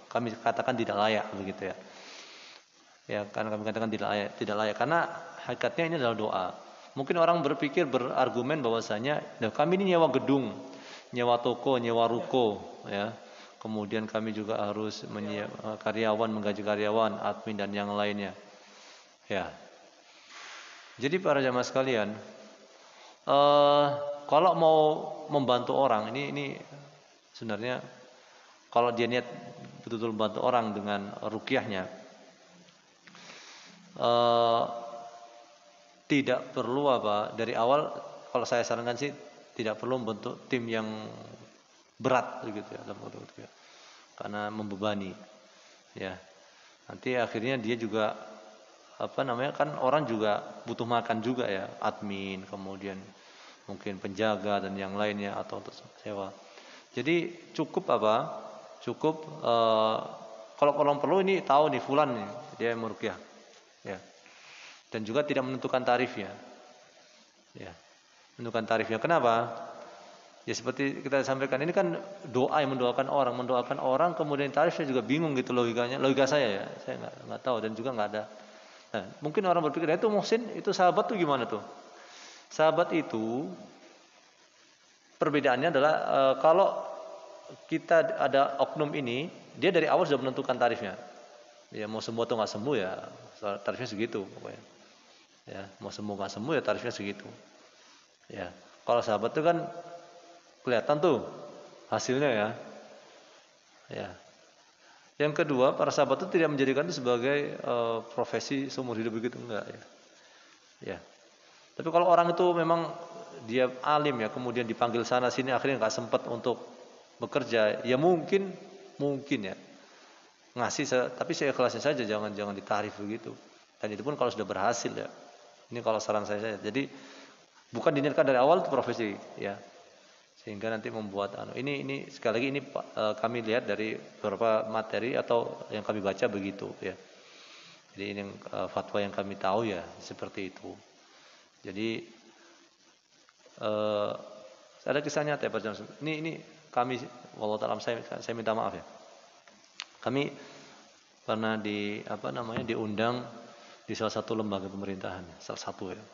kami katakan tidak layak begitu ya. Ya, karena kami katakan tidak layak karena hakikatnya ini adalah doa. Mungkin orang berargumen bahwasanya kami ini nyewa gedung, nyewa toko, nyewa ruko ya. Kemudian kami juga harus menyewa karyawan, menggaji karyawan, admin dan yang lainnya. Ya. Jadi para jamaah sekalian, kalau mau membantu orang ini sebenarnya kalau dia niat betul-betul membantu orang dengan ruqyahnya, tidak perlu dari awal. Kalau saya sarankan sih tidak perlu membentuk tim yang berat begitu ya, karena membebani ya. Nanti akhirnya dia juga kan orang juga butuh makan juga ya, admin, kemudian mungkin penjaga dan yang lainnya atau untuk sewa. Jadi cukup kalau perlu ini tahu nih fulan nih dia meruqyah ya, dan juga tidak menentukan tarifnya ya, menentukan tarifnya. Kenapa? Ya seperti kita sampaikan, ini kan doa yang mendoakan orang, kemudian tarifnya juga bingung gitu logika saya ya, saya nggak tahu dan juga nggak ada. Nah, mungkin orang berpikir itu Muhsin, itu sahabat tuh gimana tuh? Sahabat itu perbedaannya adalah kalau kita ada oknum ini, dia dari awal sudah menentukan tarifnya. Ya mau sembuh atau nggak sembuh ya tarifnya segitu pokoknya. Ya mau sembuh nggak sembuh ya tarifnya segitu. Ya kalau sahabat itu kan kelihatan tuh hasilnya ya. Ya Yang kedua, para sahabat itu tidak menjadikan itu sebagai profesi seumur hidup begitu, enggak ya. Ya. Tapi kalau orang itu memang dia alim ya, kemudian dipanggil sana sini akhirnya nggak sempat untuk bekerja, ya mungkin ya ngasih, tapi saya ikhlasin saja, jangan ditarif begitu. Dan itu pun kalau sudah berhasil ya. Ini kalau saran saya. Jadi bukan diniatkan dari awal itu profesi ya. Sehingga nanti membuat ini sekali lagi ini kami lihat dari beberapa materi atau yang kami baca begitu ya. Jadi ini fatwa yang kami tahu ya seperti itu. Jadi ada kisah nyata ya Pak James. Ini kami wallahu ta'ala saya minta maaf ya. Kami pernah diundang di salah satu lembaga pemerintahan, salah satu ya.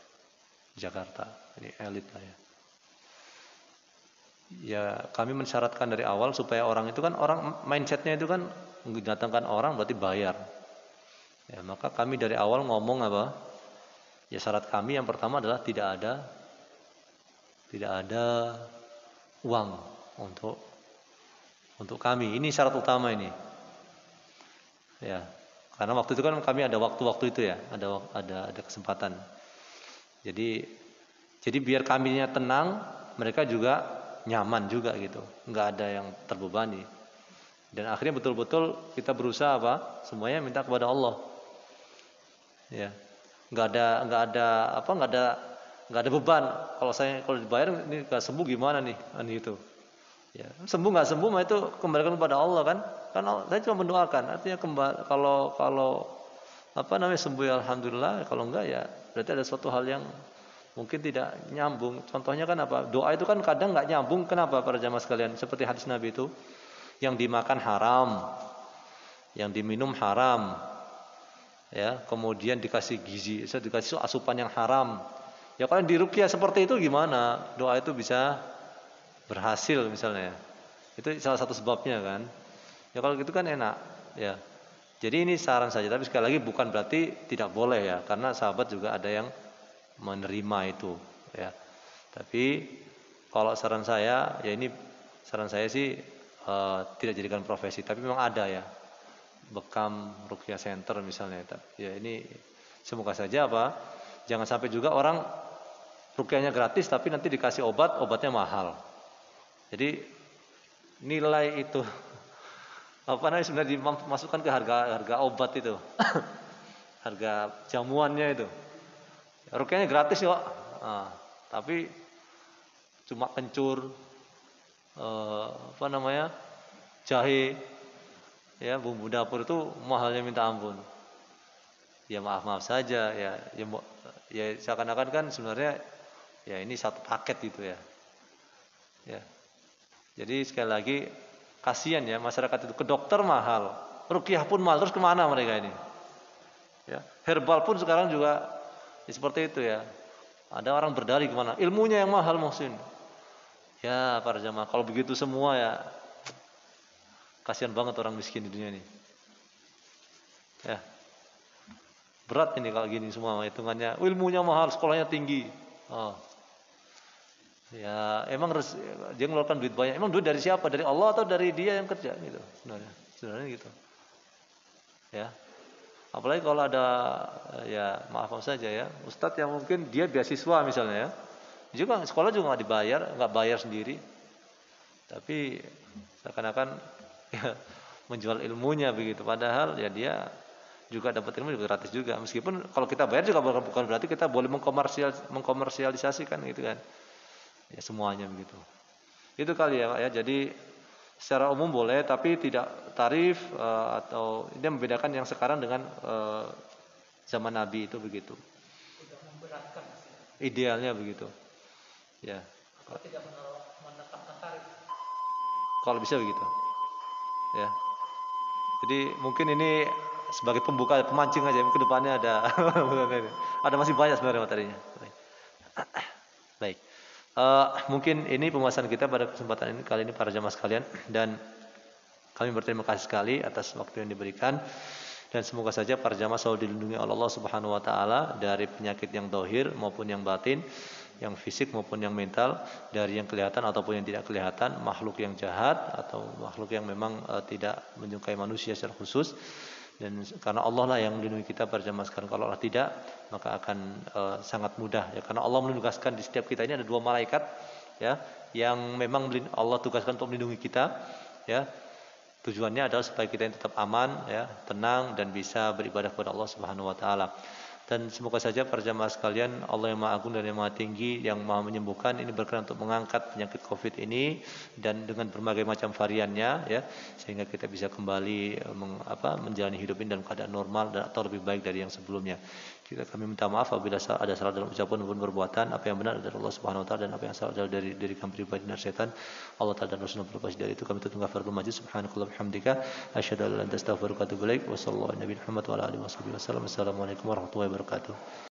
Jakarta. Ini elit lah ya. Ya kami mensyaratkan dari awal supaya orang itu kan mindsetnya itu kan mendatangkan orang berarti bayar. Ya, maka kami dari awal ngomong apa? Ya syarat kami yang pertama adalah tidak ada uang untuk kami. Ini syarat utama ini. Ya, karena waktu itu kan kami ada waktu itu ya, ada kesempatan. Jadi biar kaminya tenang, mereka juga nyaman juga gitu, nggak ada yang terbebani. Dan akhirnya betul-betul kita berusaha semuanya minta kepada Allah. Ya, nggak ada beban. Kalau dibayar ini nggak sembuh gimana nih, itu. Ya, sembuh nggak sembuh mah itu kembalikan kepada Allah kan. Karena saya cuma mendoakan. Artinya kalau sembuh ya alhamdulillah, kalau enggak ya berarti ada suatu hal yang mungkin tidak nyambung. Contohnya kan doa itu kan kadang nggak nyambung. Kenapa para jamaah sekalian? Seperti hadis Nabi itu, yang dimakan haram, yang diminum haram, ya, kemudian dikasih gizi, dikasih asupan yang haram. Ya kalau diruqyah seperti itu gimana? Doa itu bisa berhasil misalnya. Itu salah satu sebabnya kan. Ya kalau gitu kan enak, ya. Jadi ini saran saja, tapi sekali lagi bukan berarti tidak boleh ya, karena sahabat juga ada yang menerima itu ya. Tapi kalau saran saya sih tidak jadikan profesi, tapi memang ada ya bekam ruqyah center misalnya. Ya ini semoga saja jangan sampai juga orang ruqyahnya gratis tapi nanti dikasih obatnya mahal. Jadi nilai itu sebenarnya dimasukkan ke harga obat itu. Harga jamuannya itu. Ruqyahnya gratis kok. Tapi cuma kencur jahe ya, bumbu dapur itu mahalnya minta ampun. Ya maaf saja ya seakan-akan kan sebenarnya ya ini satu paket gitu ya. Ya. Jadi sekali lagi kasihan ya masyarakat itu, ke dokter mahal, ruqyah pun mahal, terus kemana mereka ini? Ya, herbal pun sekarang juga seperti itu ya. Ada orang berdalih kemana? Ilmunya yang mahal Muhsin. Ya para jamaah, kalau begitu semua ya kasihan banget orang miskin di dunia ini. Ya. Berat ini kalau gini semua hitungannya. Ilmunya mahal, sekolahnya tinggi. Ya emang dia ngeluarkan duit banyak. Emang duit dari siapa? Dari Allah atau dari dia yang kerja gitu? Sebenarnya gitu. Ya. Apalagi kalau ada ya maaf saja ya, ustadz yang mungkin dia beasiswa misalnya ya, juga sekolah juga nggak bayar sendiri, tapi seakan-akan ya, menjual ilmunya begitu. Padahal ya dia juga dapat ilmu juga gratis juga. Meskipun kalau kita bayar juga bukan berarti kita boleh mengkomersialisasikan gitu kan. Ya semuanya begitu. Itu kali ya Pak ya. Jadi secara umum boleh, tapi tidak tarif atau ini membedakan yang sekarang dengan zaman Nabi itu begitu. Tidak memberatkan. Idealnya begitu. Ya. Kalau tidak menetapkan tarif. Kalau bisa begitu. Ya. Jadi mungkin ini sebagai pembuka, pemancing aja. Ke depannya ada masih banyak sebenarnya materinya. Baik. Mungkin ini pembahasan kita pada kesempatan ini kali ini para jamaah sekalian, dan kami berterima kasih sekali atas waktu yang diberikan, dan semoga saja para jamaah selalu dilindungi oleh Allah Subhanahu wa taala dari penyakit yang zahir maupun yang batin, yang fisik maupun yang mental, dari yang kelihatan ataupun yang tidak kelihatan, makhluk yang jahat atau makhluk yang memang tidak menyukai manusia secara khusus. Dan karena Allah lah yang melindungi kita pada zaman sekarang. Kalau Allah tidak, maka akan sangat mudah ya. Karena Allah menugaskan di setiap kita ini ada 2 malaikat ya, yang memang Allah tugaskan untuk melindungi kita ya. Tujuannya adalah supaya kita ini tetap aman ya, tenang dan bisa beribadah kepada Allah Subhanahu wa taala. Dan semoga saja para jamaah sekalian, Allah yang Maha Agung dan yang Maha Tinggi, yang Maha menyembuhkan ini berkenan untuk mengangkat penyakit Covid ini dan dengan berbagai macam variannya ya, sehingga kita bisa kembali menjalani hidup ini dalam keadaan normal dan atau lebih baik dari yang sebelumnya. Kami minta maaf apabila ada salah dalam ucapan maupun perbuatan. Apa yang benar dari Allah Subhanahu wa taala dan apa yang salah dari kami pribadi dan setan. Allah Ta'ala dan Rasulullah berlepas dari itu. Kami tutup kafarul majlis. Subhanakallah bihamdika asyhadu an la ilaha illa anta astaghfiruka wa atubu ilaik. Wassallallahu ala nabiyina Muhammad wa ala alihi wasallam. Assalamualaikum warahmatullahi wabarakatuh.